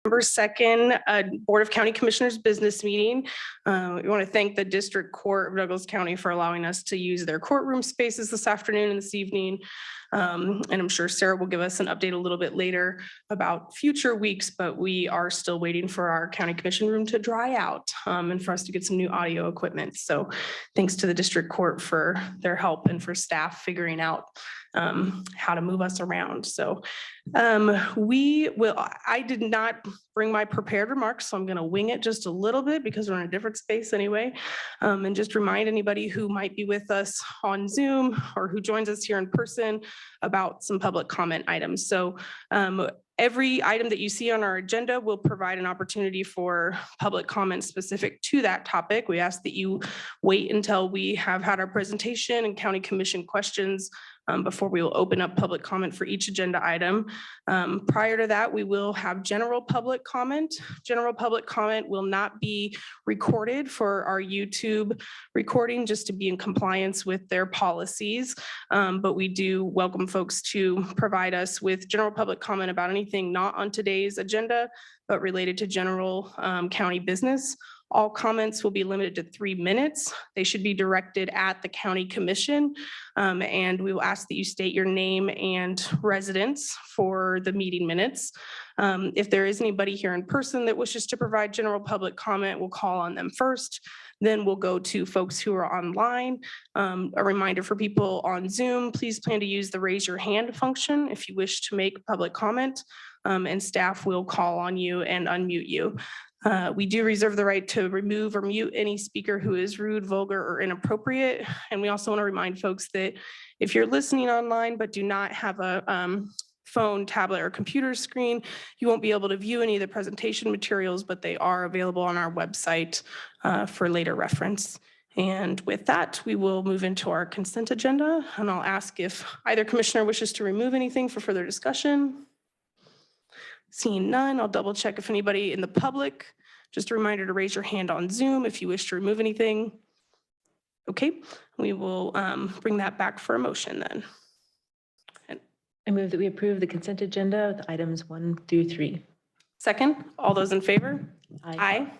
November 2nd, Board of County Commissioners business meeting. We want to thank the District Court of Douglas County for allowing us to use their courtroom spaces this afternoon and this evening. And I'm sure Sarah will give us an update a little bit later about future weeks, but we are still waiting for our county commission room to dry out and for us to get some new audio equipment. So thanks to the District Court for their help and for staff figuring out how to move us around. So I did not bring my prepared remarks, so I'm going to wing it just a little bit because we're in a different space anyway. And just remind anybody who might be with us on Zoom or who joins us here in person about some public comment items. So every item that you see on our agenda will provide an opportunity for public comment specific to that topic. We ask that you wait until we have had our presentation and county commission questions before we will open up public comment for each agenda item. Prior to that, we will have general public comment. General public comment will not be recorded for our YouTube recording, just to be in compliance with their policies. But we do welcome folks to provide us with general public comment about anything not on today's agenda, but related to general county business. All comments will be limited to 3 minutes. They should be directed at the county commission. And we will ask that you state your name and residence for the meeting minutes. If there is anybody here in person that wishes to provide general public comment, we'll call on them first. Then we'll go to folks who are online. A reminder for people on Zoom, please plan to use the raise your hand function if you wish to make public comment, and staff will call on you and unmute you. We do reserve the right to remove or mute any speaker who is rude, vulgar, or inappropriate. And we also want to remind folks that if you're listening online but do not have a phone, tablet, or computer screen, you won't be able to view any of the presentation materials, but they are available on our website for later reference. And with that, we will move into our consent agenda, and I'll ask if either commissioner wishes to remove anything for further discussion. Seeing none, I'll double check if anybody in the public, just a reminder to raise your hand on Zoom if you wish to remove anything. Okay, we will bring that back for a motion then. I move that we approve the consent agenda with items 1 through 3. Second, all those in favor? Aye.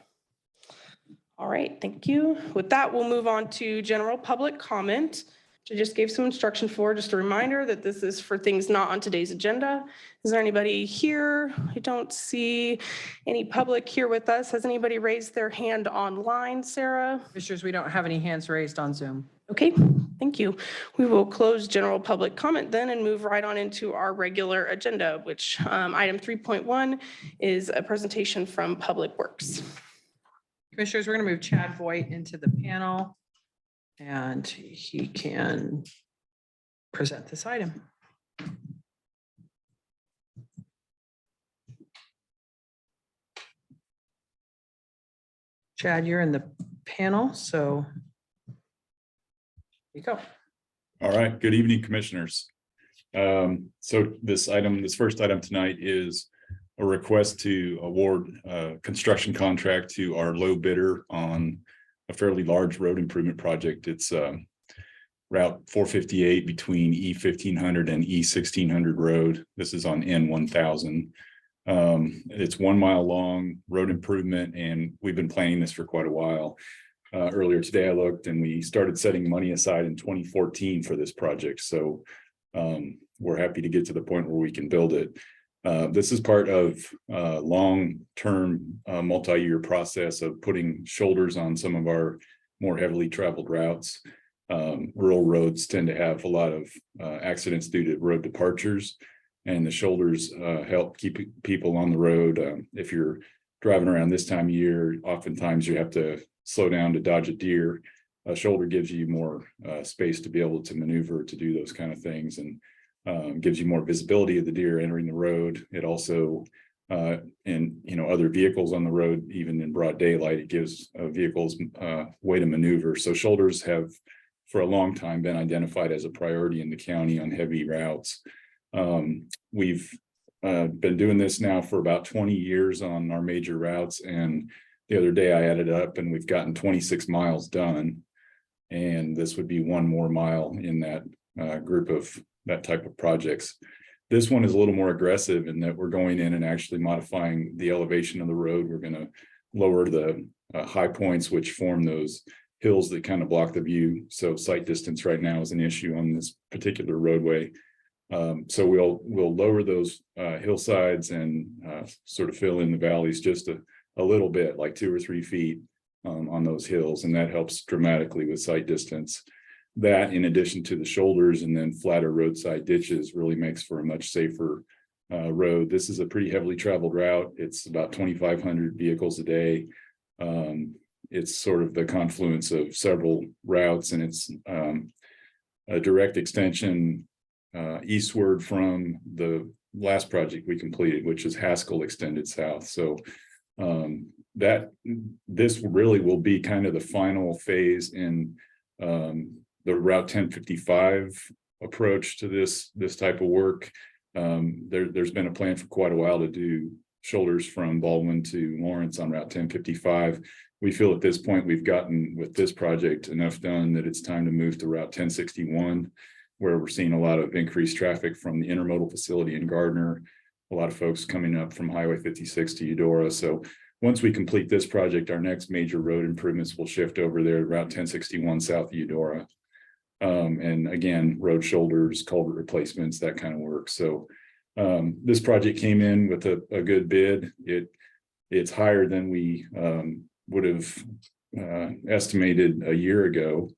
All right, thank you. With that, we'll move on to general public comment. I just gave some instruction for, just a reminder that this is for things not on today's agenda. Is there anybody here? I don't see any public here with us. Has anybody raised their hand online, Sarah? Commissioners, we don't have any hands raised on Zoom. Okay, thank you. We will close general public comment then and move right on into our regular agenda, which item 3.1 is a presentation from Public Works. Commissioners, we're going to move Chad Voigt into the panel, and he can present this item. Chad, you're in the panel, so here you go. All right, good evening, commissioners. So this first item tonight is a request to award a construction contract to our low bidder on a fairly large road improvement project. It's Route 458 between E1500 and E1600 road. This is on N1000. It's 1 mile long road improvement, and we've been planning this for quite a while. Earlier today, I looked and we started setting money aside in 2014 for this project. So we're happy to get to the point where we can build it. This is part of a long-term multi-year process of putting shoulders on some of our more heavily traveled routes. Rural roads tend to have a lot of accidents due to road departures, and the shoulders help keep people on the road. If you're driving around this time of year, oftentimes you have to slow down to dodge a deer. A shoulder gives you more space to be able to maneuver to do those kind of things, and gives you more visibility of the deer entering the road. It also, and other vehicles on the road, even in broad daylight, it gives vehicles way to maneuver. So shoulders have for a long time been identified as a priority in the county on heavy routes. We've been doing this now for about 20 years on our major routes, and the other day I added up and we've gotten 26 miles done, and this would be 1 more mile in that group of that type of projects. This one is a little more aggressive in that we're going in and actually modifying the elevation of the road. We're going to lower the high points, which form those hills that kind of block the view. So sight distance right now is an issue on this particular roadway. So we'll lower those hillsides and sort of fill in the valleys just a little bit, like 2 or 3 feet on those hills, and that helps dramatically with sight distance. That, in addition to the shoulders and then flatter roadside ditches, really makes for a much safer road. This is a pretty heavily traveled route. It's about 2,500 vehicles a day. It's sort of the confluence of several routes, and it's a direct extension eastward from the last project we completed, which is Haskell extended south. So this really will be kind of the final phase in the Route 1055 approach to this type of work. There's been a plan for quite a while to do shoulders from Baldwin to Lawrence on Route 1055. We feel at this point we've gotten with this project enough done that it's time to move to Route 1061, where we're seeing a lot of increased traffic from the intermodal facility in Gardner, a lot of folks coming up from Highway 56 to Eudora. So once we complete this project, our next major road improvements will shift over there, Route 1061 south of Eudora. And again, road shoulders, culvert replacements, that kind of work. So this project came in with a good bid. It's higher than we would have estimated a year ago,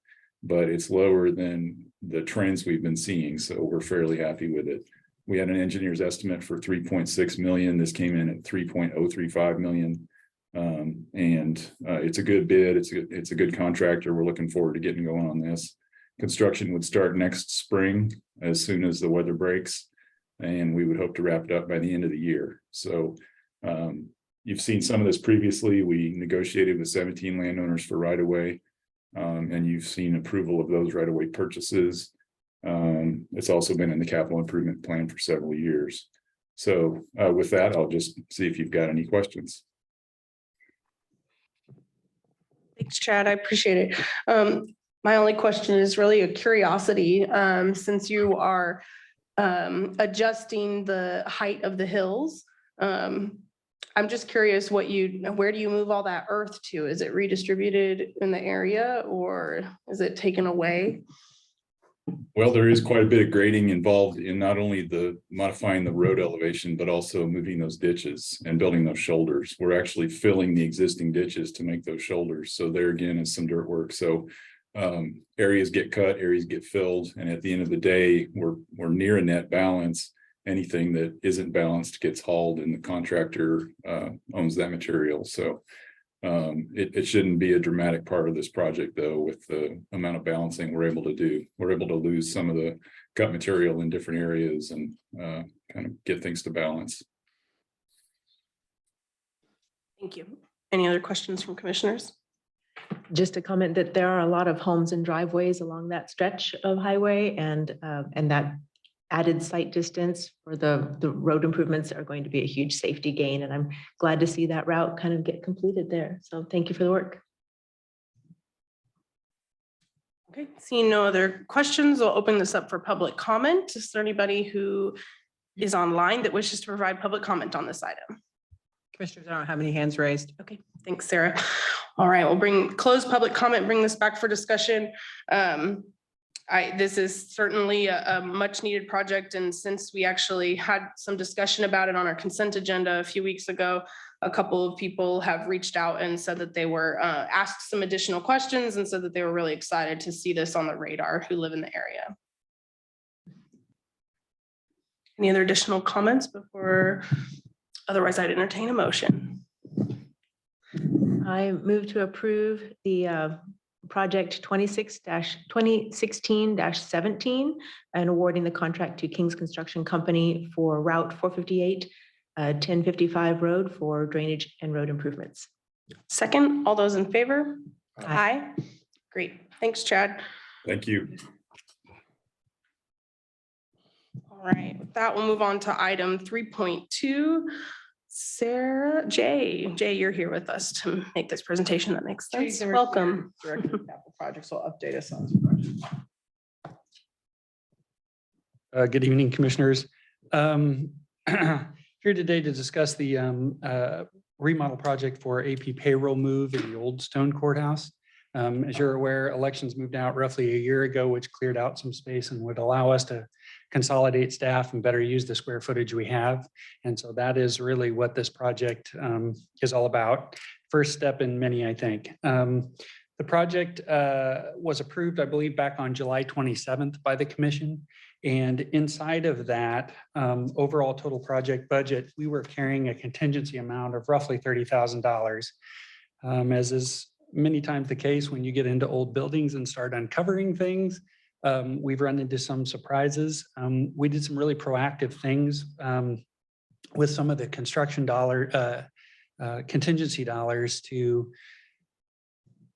but it's lower than the trends we've been seeing. So we're fairly happy with it. We had an engineer's estimate for 3.6 million. This came in at 3.035 million. And it's a good bid. It's a good contractor. We're looking forward to getting going on this. Construction would start next spring as soon as the weather breaks, and we would hope to wrap it up by the end of the year. So you've seen some of this previously. We negotiated with 17 landowners for right-of-way, and you've seen approval of those right-of-way purchases. It's also been in the capital improvement plan for several years. So with that, I'll just see if you've got any questions. Thanks, Chad. I appreciate it. My only question is really a curiosity, since you are adjusting the height of the hills. I'm just curious where do you move all that earth to? Is it redistributed in the area or is it taken away? Well, there is quite a bit of grading involved in not only the modifying the road elevation, but also moving those ditches and building those shoulders. We're actually filling the existing ditches to make those shoulders. So there again is some dirt work. So areas get cut, areas get filled. And at the end of the day, we're near a net balance. Anything that isn't balanced gets hauled and the contractor owns that material. So it shouldn't be a dramatic part of this project, though, with the amount of balancing we're able to do. We're able to lose some of the cut material in different areas and kind of get things to balance. Thank you. Any other questions from commissioners? Just a comment that there are a lot of homes and driveways along that stretch of highway, and that added sight distance for the road improvements are going to be a huge safety gain. And I'm glad to see that route kind of get completed there. So thank you for the work. Okay, seeing no other questions, I'll open this up for public comment. Is there anybody who is online that wishes to provide public comment on this item? Commissioners, I don't have any hands raised. Okay, thanks, Sarah. All right, we'll close public comment, bring this back for discussion. This is certainly a much needed project. And since we actually had some discussion about it on our consent agenda a few weeks ago, a couple of people have reached out and said that they were asked some additional questions and said that they were really excited to see this on the radar who live in the area. Any other additional comments before? Otherwise, I'd entertain a motion. I move to approve the project 2016-17 and awarding the contract to King's Construction Company for Route 458, 1055 road for drainage and road improvements. Second, all those in favor? Aye. Aye. Great. Thanks, Chad. Thank you. All right, with that, we'll move on to item 3.2. Sarah, Jay, you're here with us to make this presentation. That makes sense. Jay Garrett, Welcome. Director of Capital Projects will update us on this project. Good evening, commissioners. Here today to discuss the remodel project for AP payroll move in the old Stone Courthouse. As you're aware, elections moved out roughly a year ago, which cleared out some space and would allow us to consolidate staff and better use the square footage we have. And so that is really what this project is all about. First step in many, I think. The project was approved, I believe, back on July 27th by the commission. And inside of that overall total project budget, we were carrying a contingency amount of roughly $30,000. As is many times the case when you get into old buildings and start uncovering things, we've run into some surprises. We did some really proactive things with some of the construction contingency dollars to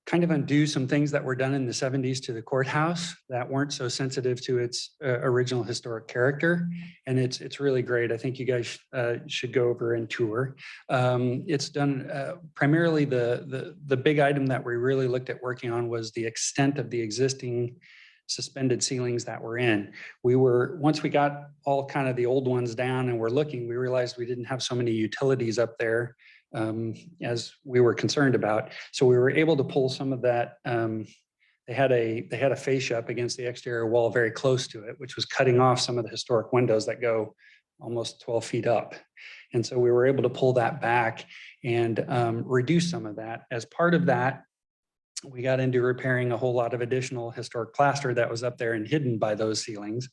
kind of undo some things that were done in the 70s to the courthouse that weren't so sensitive to its original historic character. And it's really great. I think you guys should go over and tour. It's done primarily the big item that we really looked at working on was the extent of the existing suspended ceilings that were in. Once we got all kind of the old ones down and we're looking, we realized we didn't have so many utilities up there as we were concerned about. So we were able to pull some of that. They had a fascia up against the exterior wall very close to it, which was cutting off some of the historic windows that go almost 12 feet up. And so we were able to pull that back and reduce some of that. As part of that, we got into repairing a whole lot of additional historic plaster that was up there and hidden by those ceilings.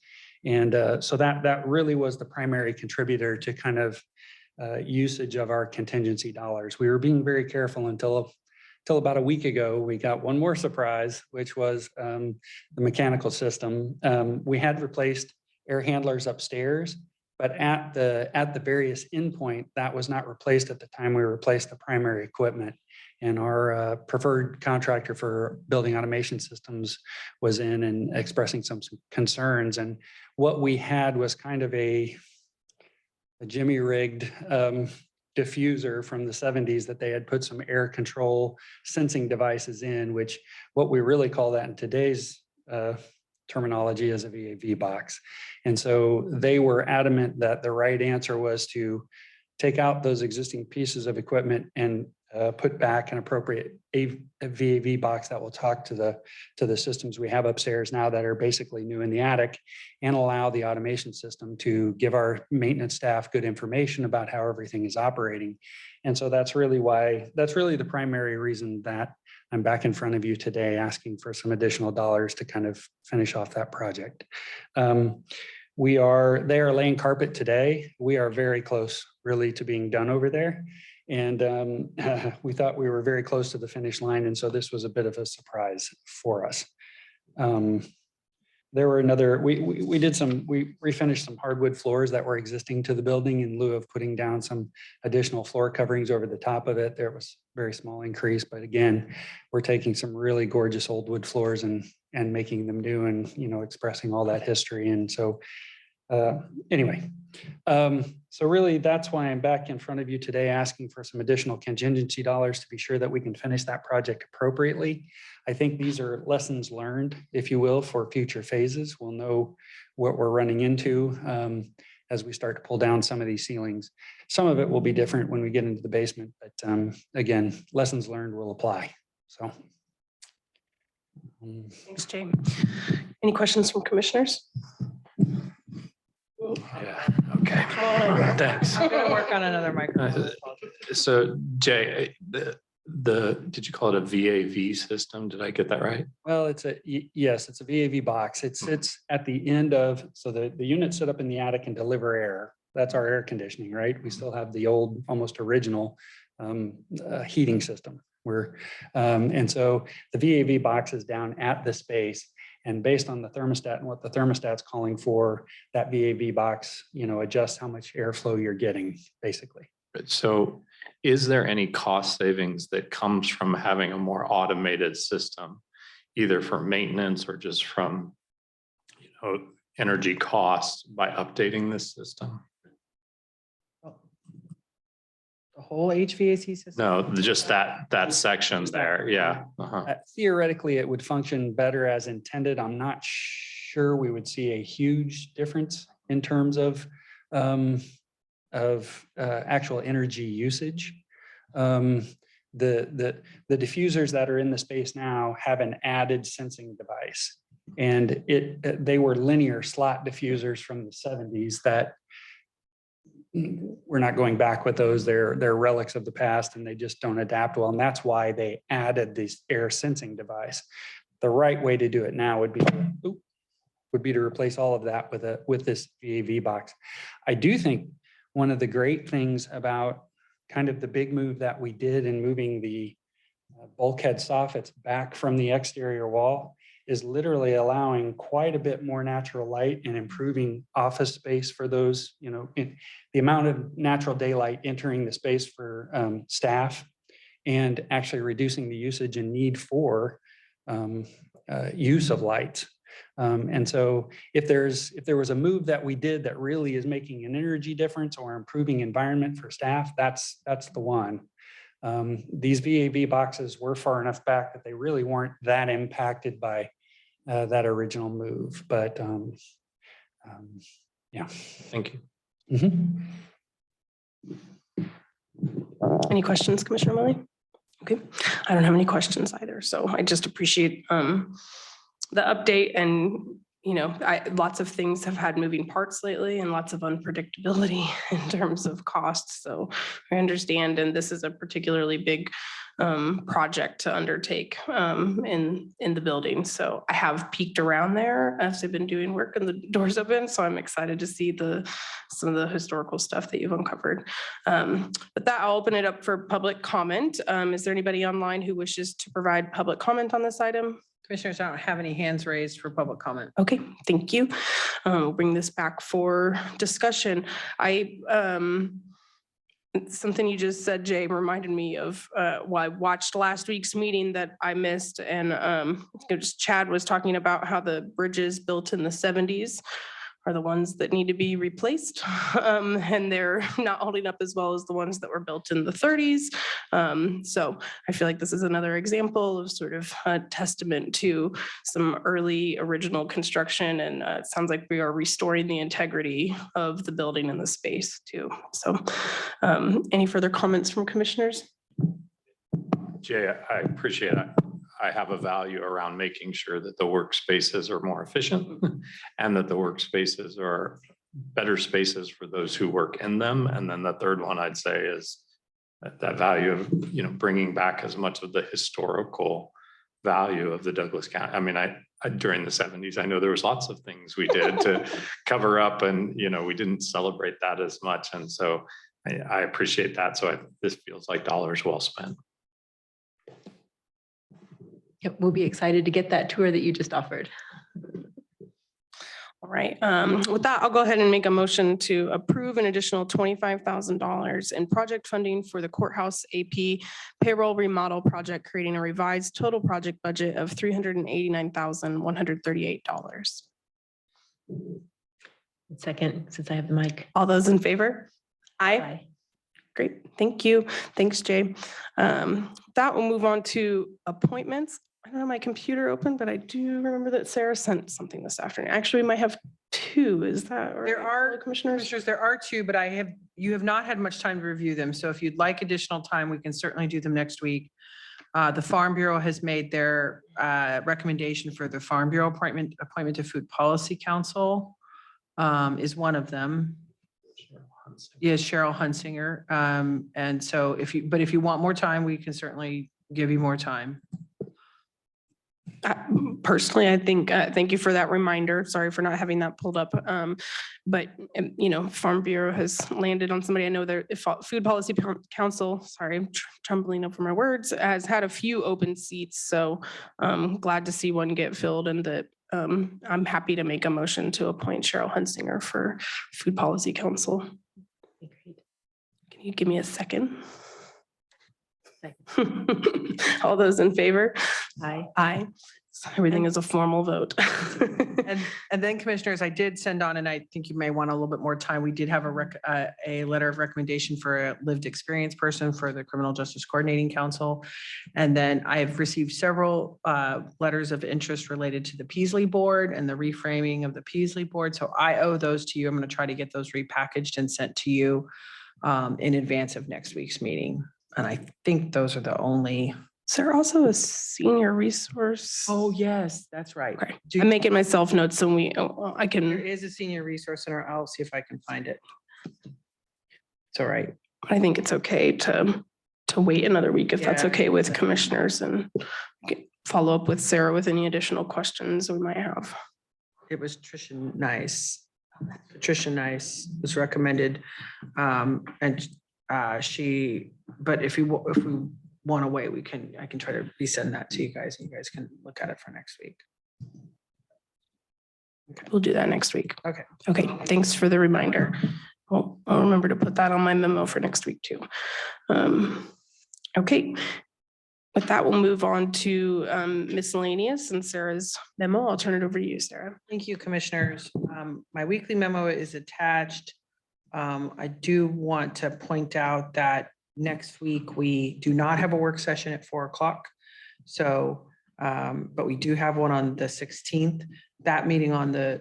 And so that really was the primary contributor to kind of usage of our contingency dollars. We were being very careful until about a week ago. We got one more surprise, which was the mechanical system. We had replaced air handlers upstairs, but at the various endpoint, that was not replaced at the time we replaced the primary equipment. And our preferred contractor for building automation systems was in and expressing some concerns. And what we had was kind of a Jimmy rigged diffuser from the 70s that they had put some air control sensing devices in, which what we really call that in today's terminology is a VAV box. And so they were adamant that the right answer was to take out those existing pieces of equipment and put back an appropriate VAV box that will talk to the systems we have upstairs now that are basically new in the attic, and allow the automation system to give our maintenance staff good information about how everything is operating. And so that's really the primary reason that I'm back in front of you today asking for some additional dollars to kind of finish off that project. They are laying carpet today. We are very close really to being done over there. And we thought we were very close to the finish line. And so this was a bit of a surprise for us. We refinished some hardwood floors that were existing to the building in lieu of putting down some additional floor coverings over the top of it. There was a very small increase, but again, we're taking some really gorgeous old wood floors and making them new and, expressing all that history. And so anyway, so really that's why I'm back in front of you today asking for some additional contingency dollars to be sure that we can finish that project appropriately. I think these are lessons learned, if you will, for future phases. We'll know what we're running into as we start to pull down some of these ceilings. Some of it will be different when we get into the basement, but again, lessons learned will apply. So. Thanks, Jay. Any questions from commissioners? Yeah, okay. Thanks. I'm gonna work on another microphone. So Jay, did you call it a VAV system? Did I get that right? Well, yes, it's a VAV box. It's at the end of, so the units sit up in the attic and deliver air. That's our air conditioning, right? We still have the old, almost original heating system. And so the VAV box is down at the space. And based on the thermostat and what the thermostat's calling for, that VAV box, adjusts how much airflow you're getting, basically. So is there any cost savings that comes from having a more automated system, either for maintenance or just from, energy costs by updating this system? The whole HVAC system? No, just that section there. Yeah. Uh-huh. Theoretically, it would function better as intended. I'm not sure we would see a huge difference in terms of actual energy usage. The diffusers that are in the space now have an added sensing device. And they were linear slot diffusers from the 70s that we're not going back with those. They're relics of the past and they just don't adapt well. And that's why they added this air sensing device. The right way to do it now would be to replace all of that with this VAV box. I do think one of the great things about kind of the big move that we did in moving the bulkhead soffits back from the exterior wall is literally allowing quite a bit more natural light and improving office space for those, the amount of natural daylight entering the space for staff, and actually reducing the usage and need for use of light. And so if there was a move that we did that really is making an energy difference or improving environment for staff, that's the one. These VAV boxes were far enough back that they really weren't that impacted by that original move, but yeah. Thank you. Mhm. Any questions, Commissioner Millie? Okay, I don't have any questions either, so I just appreciate the update. And lots of things have had moving parts lately and lots of unpredictability in terms of costs. So I understand, and this is a particularly big project to undertake in the building. So I have peeked around there as I've been doing work and the doors open. So I'm excited to see some of the historical stuff that you've uncovered. With that, I'll open it up for public comment. Is there anybody online who wishes to provide public comment on this item? Commissioners, I don't have any hands raised for public comment. Okay, thank you. We'll bring this back for discussion. Something you just said, Jay, reminded me of I watched last week's meeting that I missed, and Chad was talking about how the bridges built in the 70s are the ones that need to be replaced. And they're not holding up as well as the ones that were built in the 30s. So I feel like this is another example of sort of a testament to some early original construction. And it sounds like we are restoring the integrity of the building and the space too. So any further comments from commissioners? Jay, I appreciate it. I have a value around making sure that the workspaces are more efficient and that the workspaces are better spaces for those who work in them. And then the third one I'd say is that value of, bringing back as much of the historical value of the Douglas County. I mean, I during the 70s, I know there was lots of things we did to cover up, and, we didn't celebrate that as much. And so I appreciate that. So this feels like dollars well spent. Yep, we'll be excited to get that tour that you just offered. All right, with that, I'll go ahead and make a motion to approve an additional $25,000 in project funding for the courthouse AP payroll remodel project, creating a revised total project budget of $389,138. Second, since I have the mic. All those in favor? Aye. Aye. Great, thank you. Thanks, Jay. That will move on to appointments. I don't have my computer open, but I do remember that Sarah sent something this afternoon. Actually, we might have two. Is that right? There are commissioners. Commissioners, there are two, but you have not had much time to review them. So if you'd like additional time, we can certainly do them next week. The Farm Bureau has made their recommendation for the Farm Bureau appointment to Food Policy Council is one of them. Yes, Cheryl Hunsinger. And so if you want more time, we can certainly give you more time. Personally, I think, thank you for that reminder. Sorry for not having that pulled up. But, Farm Bureau has landed on somebody. I know their Food Policy Council, sorry, I'm trembling over my words, has had a few open seats. So I'm glad to see one get filled, and that I'm happy to make a motion to appoint Cheryl Hunsinger for Food Policy Council. Can you give me a second? All those in favor? Aye. Aye. Everything is a formal vote. And then commissioners, I did send on, and I think you may want a little bit more time. We did have a letter of recommendation for a lived experience person for the Criminal Justice Coordinating Council. And then I've received several letters of interest related to the Peasley Board and the reframing of the Peasley Board. So I owe those to you. I'm going to try to get those repackaged and sent to you in advance of next week's meeting. And I think those are the only. Is there also a senior resource? Oh, yes, that's right. Okay. Do- I'm making myself notes so I There can, is a senior resource center. I'll see if I can find it. It's all right. I think it's okay to wait another week if that's Yeah. okay with commissioners and follow up with Sarah with any additional questions we might have. It was Tricia Nice. Patricia Nice was recommended. And she, but if we want to wait, I can try to resend that to you guys and you guys can look at it for next week. We'll do that next week. Okay. Okay, thanks for the reminder. Well, I'll remember to put that on my memo for next week too. Okay. With that, we'll move on to miscellaneous and Sarah's memo. I'll turn it over to you, Sarah. Thank you, commissioners. My weekly memo is attached. I do want to point out that next week, we do not have a work session at 4 o'clock. So, but we do have one on the 16th. That meeting on the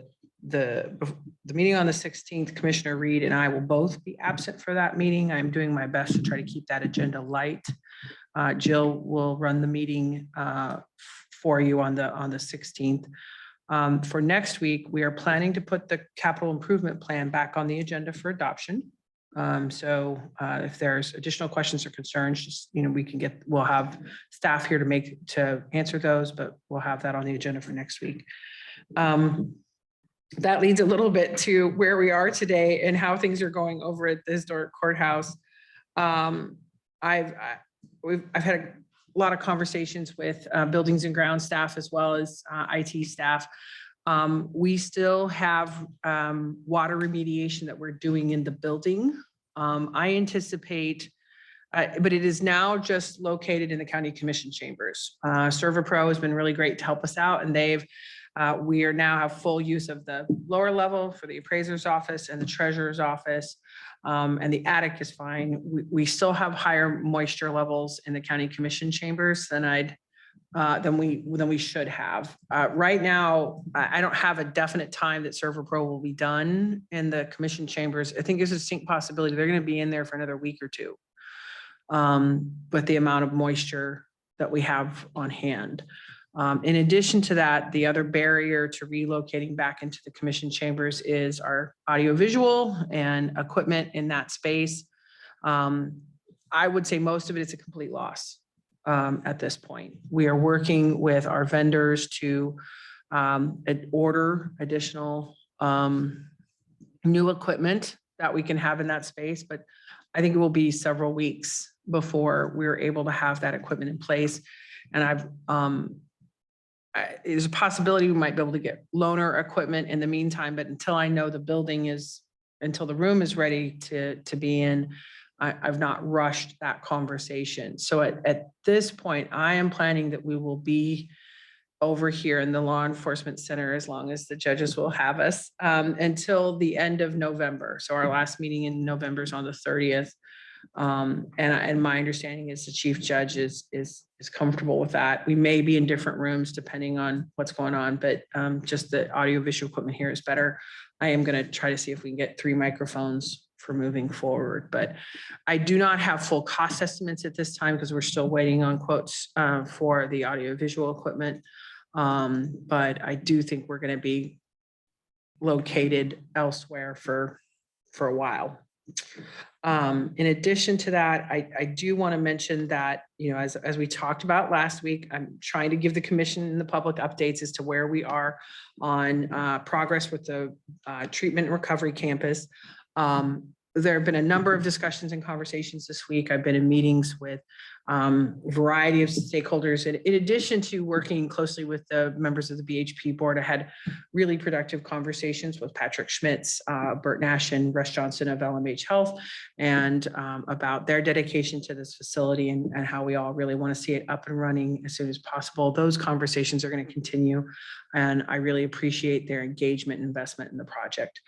meeting on the 16th, Commissioner Reed and I will both be absent for that meeting. I'm doing my best to try to keep that agenda light. Jill will run the meeting for you on the 16th. For next week, we are planning to put the capital improvement plan back on the agenda for adoption. So if there's additional questions or concerns, just, we'll have staff here to answer those, but we'll have that on the agenda for next week. That leads a little bit to where we are today and how things are going over at the historic courthouse. I've had a lot of conversations with buildings and ground staff as well as IT staff. We still have water remediation that we're doing in the building. I anticipate, but it is now just located in the county commission chambers. ServaPro has been really great to help us out, and we are now have full use of the lower level for the appraiser's office and the treasurer's office. And the attic is fine. We still have higher moisture levels in the county commission chambers than we should have. Right now, I don't have a definite time that ServaPro will be done in the commission chambers. I think there's a distinct possibility they're going to be in there for another week or two. But the amount of moisture that we have on hand. In addition to that, the other barrier to relocating back into the commission chambers is our audiovisual and equipment in that space. I would say most of it is a complete loss at this point. We are working with our vendors to order additional new equipment that we can have in that space, but I think it will be several weeks before we're able to have that equipment in place. And there's a possibility we might be able to get loaner equipment in the meantime, but until I know until the room is ready to be in, I've not rushed that conversation. So at this point, I am planning that we will be over here in the law enforcement center as long as the judges will have us until the end of November. So our last meeting in November is on the 30th. And my understanding is the chief judge is comfortable with that. We may be in different rooms depending on what's going on, but just the audiovisual equipment here is better. I am going to try to see if we can get 3 microphones for moving forward, but I do not have full cost estimates at this time because we're still waiting on quotes for the audiovisual equipment. But I do think we're going to be located elsewhere for a while. In addition to that, I do want to mention that, as we talked about last week, I'm trying to give the commission and the public updates as to where we are on progress with the treatment and recovery campus. there have been a number of discussions and conversations this week. I've been in meetings with a variety of stakeholders. In addition to working closely with the members of the BHP board, I had really productive conversations with Patrick Schmitz, Bert Nash, and Russ Johnson of LMH Health, and about their dedication to this facility and how we all really want to see it up and running as soon as possible. Those conversations are going to continue, and I really appreciate their engagement and investment in the project.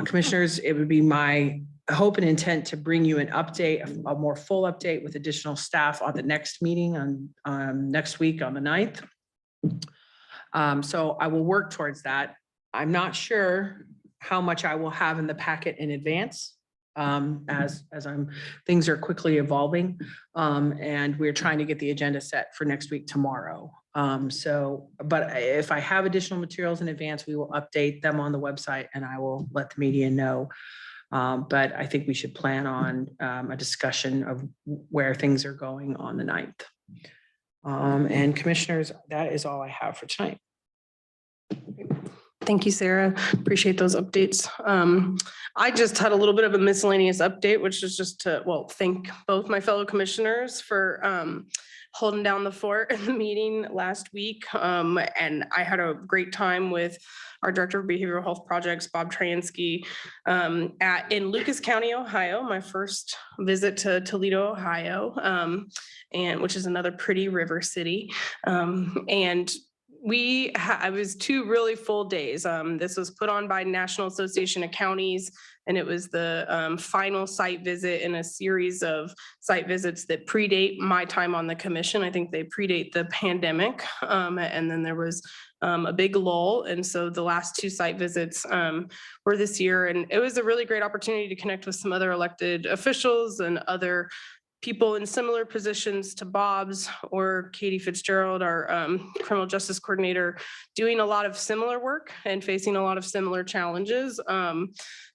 Commissioners, it would be my hope and intent to bring you an update, a more full update with additional staff on the next meeting on next week on the 9th. So I will work towards that. I'm not sure how much I will have in the packet in advance as things are quickly evolving. And we're trying to get the agenda set for next week tomorrow. But if I have additional materials in advance, we will update them on the website and I will let the media know. But I think we should plan on a discussion of where things are going on the 9th. And commissioners, that is all I have for tonight. Thank you, Sarah. Appreciate those updates. I just had a little bit of a miscellaneous update, which is just to, well, thank both my fellow commissioners for holding down the fort in the meeting last week. And I had a great time with our Director of Behavioral Health Projects, Bob Transky, in Lucas County, Ohio, my first visit to Toledo, Ohio, and which is another pretty river city. And it was 2 really full days. This was put on by National Association of Counties, and it was the final site visit in a series of site visits that predate my time on the commission. I think they predate the pandemic. And then there was a big lull. And so the last 2 site visits were this year. And it was a really great opportunity to connect with some other elected officials and other people in similar positions to Bob's, or Katie Fitzgerald, our criminal justice coordinator, doing a lot of similar work and facing a lot of similar challenges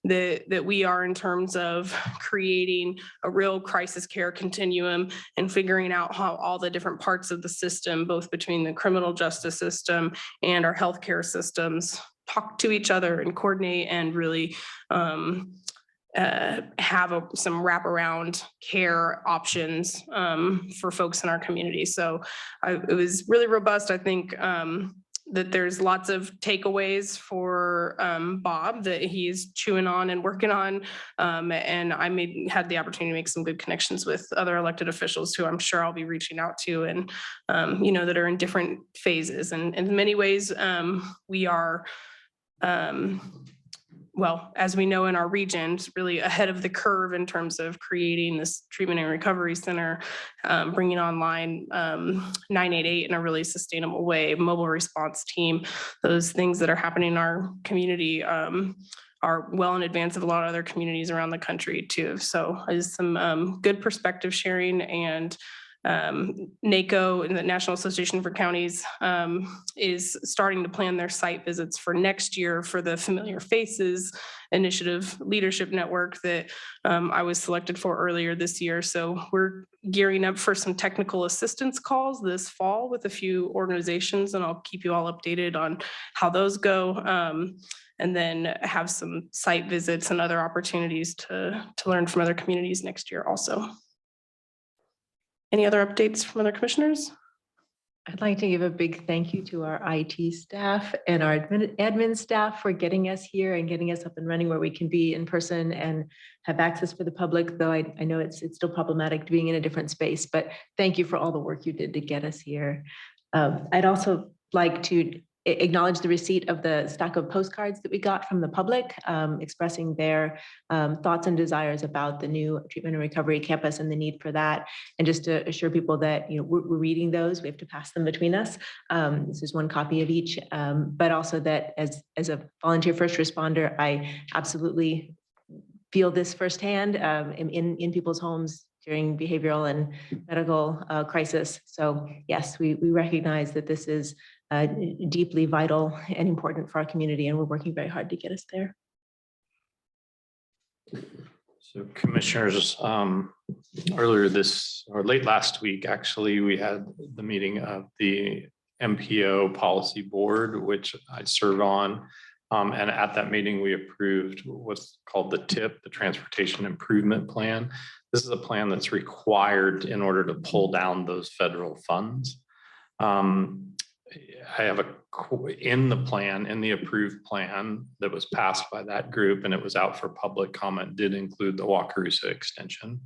that we are in terms of creating a real crisis care continuum and figuring out how all the different parts of the system, both between the criminal justice system and our healthcare systems, talk to each other and coordinate and really have some wraparound care options for folks in our community. So it was really robust. I think that there's lots of takeaways for Bob that he's chewing on and working on. And I had the opportunity to make some good connections with other elected officials who I'm sure I'll be reaching out to and, that are in different phases. And in many ways, we are, well, as we know in our regions, really ahead of the curve in terms of creating this treatment and recovery center, bringing online 988 in a really sustainable way, mobile response team, those things that are happening in our community are well in advance of a lot of other communities around the country too. So there's some good perspective sharing, and NACO, and the National Association for Counties, is starting to plan their site visits for next year for the Familiar Faces Initiative Leadership Network that I was selected for earlier this year. So we're gearing up for some technical assistance calls this fall with a few organizations, and I'll keep you all updated on how those go. And then have some site visits and other opportunities to learn from other communities next year also. Any other updates from other commissioners? I'd like to give a big thank you to our IT staff and our admin staff for getting us here and getting us up and running where we can be in person and have access for the public, though I know it's still problematic being in a different space, but thank you for all the work you did to get us here. I'd also like to acknowledge the receipt of the stack of postcards that we got from the public, expressing their thoughts and desires about the new treatment and recovery campus and the need for that. And just to assure people that we're reading those, we have to pass them between us. This is one copy of each, but also that as a volunteer first responder, I absolutely feel this firsthand in people's homes during behavioral and medical crisis. So yes, we recognize that this is deeply vital and important for our community, and we're working very hard to get us there. So commissioners, earlier late last week, actually, we had the meeting of the MPO policy board, which I serve on. And at that meeting, we approved what's called the TIP, the Transportation Improvement Plan. This is a plan that's required in order to pull down those federal funds. I have in the plan, in the approved plan that was passed by that group and it was out for public comment, did include the Wakarusa extension.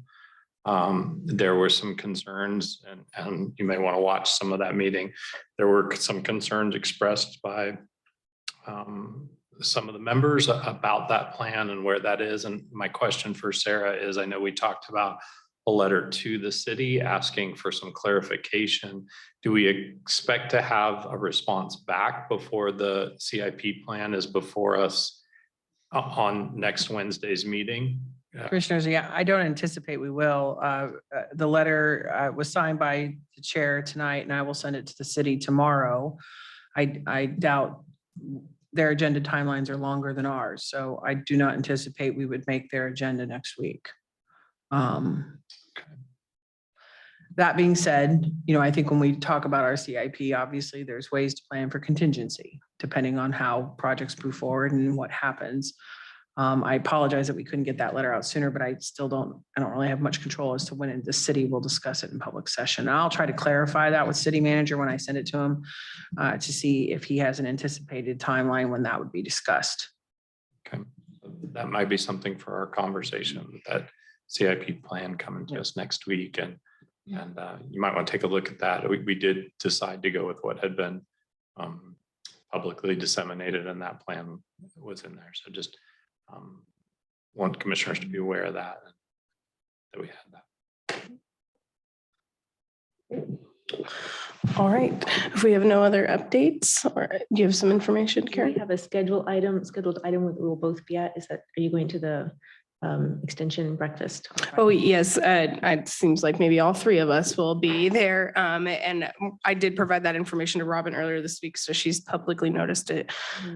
There were some concerns and you may want to watch some of that meeting. There were some concerns expressed by some of the members about that plan and where that is. And my question for Sarah is, I know we talked about a letter to the city asking for some clarification. Do we expect to have a response back before the CIP plan is before us on next Wednesday's meeting? Commissioners, yeah, I don't anticipate we will. The letter was signed by the chair tonight and I will send it to the city tomorrow. I doubt their agenda timelines are longer than ours, so I do not anticipate we would make their agenda next week. That being said, I think when we talk about our CIP, obviously there's ways to plan for contingency depending on how projects move forward and what happens. I apologize that we couldn't get that letter out sooner, but I don't really have much control as to when the city will discuss it in public session. I'll try to clarify that with city manager when I send it to him to see if he has an anticipated timeline when that would be discussed. Okay, that might be something for our conversation, that CIP plan coming to us next week. And you might want to take a look at that. We did decide to go with what had been publicly disseminated and that plan was in there. So just want commissioners to be aware of that we had that. All right. If we have no other updates, or do you have some information, Do we Karen? have a scheduled item we'll both be at? Are you going to the extension breakfast? Oh, yes. It seems like maybe all three of us will be there. And I did provide that information to Robin earlier this week, so she's publicly noticed it.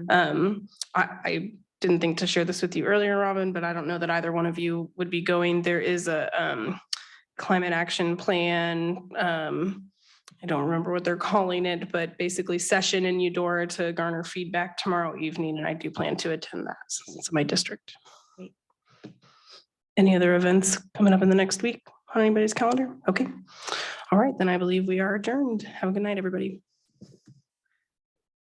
I didn't think to share this with you earlier, Robin, but I don't know that either one of you would be going. There is a climate action plan. I don't remember what they're calling it, but basically session in Eudora to garner feedback tomorrow evening. And I do plan to attend that since it's my district. Great. Any other events coming up in the next week on anybody's calendar? Okay. All right, then I believe we are adjourned. Have a good night, everybody.